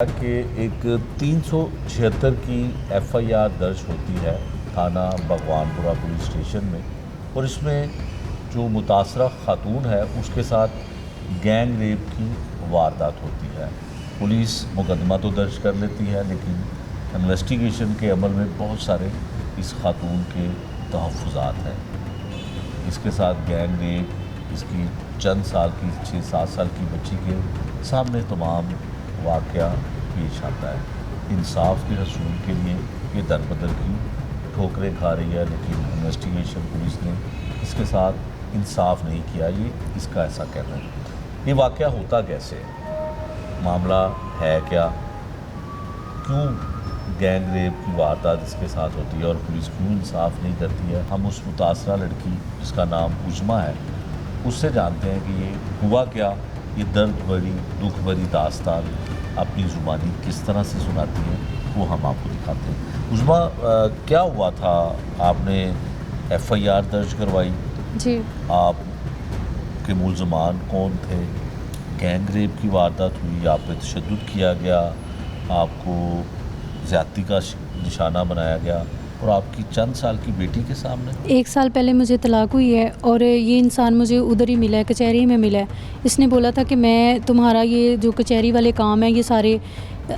کہ ایک 376 کی FIR درج ہوتی ہے تھانہ بھگوان پورہ پولیس اسٹیشن میں، اور اس میں جو متاثرہ خاتون ہے اس کے ساتھ گینگ ریپ کی واردات ہوتی ہے۔ پولیس مقدمہ تو درج کر لیتی ہے، لیکن انویسٹیگیشن کے عمل میں بہت سارے اس خاتون کے تحفظات ہیں۔ اس کے ساتھ گینگ ریپ، اس کی چند سال کی 6-7 سال کی بچی کے سامنے تمام واقعہ پیش آتا ہے۔ انصاف کے حصول کے لیے یہ در بدر کی ٹھوکریں کھا رہی ہے، لیکن انویسٹیگیشن پولیس نے اس کے ساتھ انصاف نہیں کیا، یہ اس کا ایسا کہنا ہے۔ یہ واقعہ ہوتا کیسے ہے؟ معاملہ ہے کیا؟ کیوں گینگ ریپ کی واردات اس کے ساتھ ہوتی ہے اور پولیس کیوں انصاف نہیں کرتی ہے؟ ہم اس متاثرہ لڑکی جس کا نام عظمیٰ ہے اس سے جانتے ہیں کہ یہ ہوا کیا، یہ درد بھری دکھ بھری داستان اپنی زبانی کس طرح سے سناتی ہیں، وہ ہم آپ کو دکھاتے ہیں۔ عظمیٰ، کیا ہوا تھا؟ آپ نے FIR درج کروائی؟ جی۔ آپ کے ملزمان کون تھے؟ گینگ ریپ کی واردات ہوئی، آپ پہ تشدد کیا گیا، آپ کو زیادتی کا نشانہ بنایا گیا، اور آپ کی چند سال کی بیٹی کے سامنے 1 سال پہلے مجھے طلاق ہوئی ہے، اور یہ انسان مجھے ادھر ہی ملا ہے، کچہری میں ملا ہے۔ اس نے بولا تھا کہ میں تمہارا یہ جو کچہری والے کام ہیں یہ سارے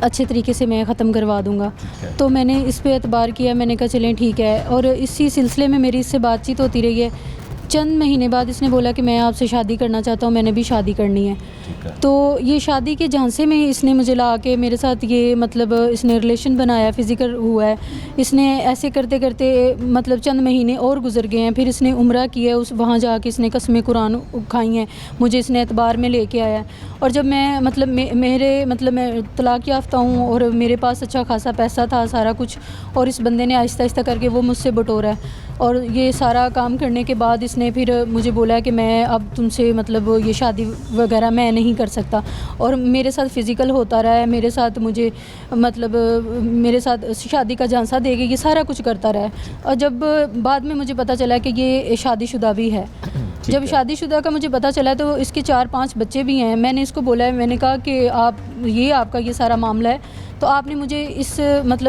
اچھے طریقے سے میں ختم کروا دوں گا۔ تو میں نے اس پہ اعتبار کیا، میں نے کہا چلیں ٹھیک ہے، اور اسی سلسلے میں میری اس سے بات چیت ہوتی رہی ہے۔ چند مہینے بعد اس نے بولا کہ میں آپ سے شادی کرنا چاہتا ہوں، میں نے بھی شادی کرنی ہے۔ تو یہ شادی کے جھانسے میں اس نے مجھے لا کے میرے ساتھ یہ اس نے ریلیشن بنایا، فزیکل ہوا ہے۔ اس نے ایسے کرتے کرتے چند مہینے اور گزر گئے ہیں۔ پھر اس نے عمرہ کیا ہے، وہاں جا کے اس نے قسمیں قرآن کھائی ہیں، مجھے اس نے اعتبار میں لے کے آیا۔ اور جب میں میں طلاق یافتہ ہوں اور میرے پاس اچھا خاصا پیسہ تھا، سارا کچھ، اور اس بندے نے آہستہ آہستہ کر کے وہ مجھ سے بٹورا ہے، اور یہ سارا کام کرنے کے بعد اس نے پھر مجھے بولا کہ میں اب تم سے یہ شادی وغیرہ میں نہیں کر سکتا، اور میرے ساتھ فزیکل ہوتا رہا ہے، میرے ساتھ میرے ساتھ شادی کا جھانسا دے کے یہ سارا کچھ کرتا رہا ہے۔ اور جب بعد میں مجھے پتہ چلا کہ یہ شادی شدہ بھی ہے، جب شادی شدہ کا مجھے پتہ چلا تو اس کے 4-5 بچے بھی ہیں۔ میں نے اس کو بولا ہے، میں نے کہا کہ آپ کا یہ سارا معاملہ ہے، تو آپ نے مجھے اس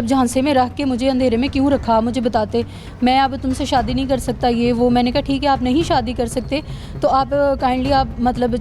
جھانسے میں رکھ کے مجھے اندھیرے میں کیوں رکھا؟ مجھے بتاتے، میں اب تم سے شادی نہیں کر سکتا، یہ وہ۔ میں نے کہا ٹھیک ہے، آپ نہیں شادی کر سکتے تو آپ کائنڈلی آپ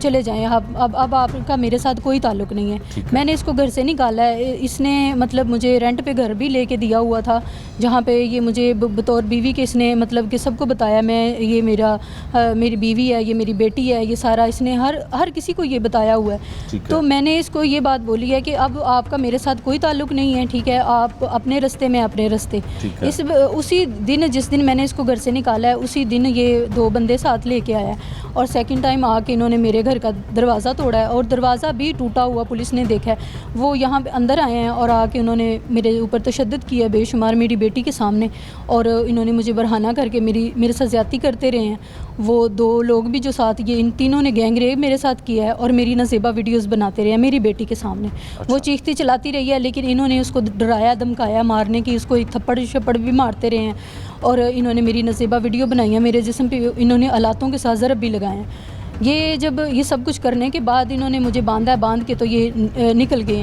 چلے جائیں، اب آپ کا میرے ساتھ کوئی تعلق نہیں ہے۔ میں نے اس کو گھر سے نکالا ہے۔ اس نے مجھے رینٹ پہ گھر بھی لے کے دیا ہوا تھا، جہاں پہ یہ مجھے بطور بیوی کے اس نے کہ سب کو بتایا، یہ میری بیوی ہے، یہ میری بیٹی ہے، یہ سارا اس نے ہر کسی کو یہ بتایا ہوا ہے۔ تو میں نے اس کو یہ بات بولی ہے کہ اب آپ کا میرے ساتھ کوئی تعلق نہیں ہے، ٹھیک ہے، آپ اپنے رستے میں اپنے رستے۔ اسی دن جس دن میں نے اس کو گھر سے نکالا ہے، اسی دن یہ 2 بندے ساتھ لے کے آیا ہے، اور سیکنڈ ٹائم آ کے انہوں نے میرے گھر کا دروازہ توڑا ہے، اور دروازہ بھی ٹوٹا ہوا پولیس نے دیکھا ہے۔ وہ یہاں پہ اندر آئے ہیں اور آ کے انہوں نے میرے اوپر تشدد کیا بے شمار، میری بیٹی کے سامنے، اور انہوں نے مجھے برہنہ کر کے میرے ساتھ زیادتی کرتے رہے ہیں۔ وہ 2 لوگ بھی جو ساتھ، یہ ان تینوں نے گینگ ریپ میرے ساتھ کیا ہے، اور میری نازیبہ ویڈیوز بناتے رہے ہیں میری بیٹی کے سامنے۔ وہ چیختی چلاتی رہی ہے، لیکن انہوں نے اس کو ڈرایا دھمکایا مارنے کی، اس کو تھپڑ شپڑ بھی مارتے رہے ہیں، اور انہوں نے میری نازیبہ ویڈیو بنائی ہے، میرے جسم پہ انہوں نے آلاتوں کے ساتھ ضرب بھی لگائے ہیں۔ جب یہ سب کچھ کرنے کے بعد انہوں نے مجھے باندھ کے تو یہ نکل گئے ہیں۔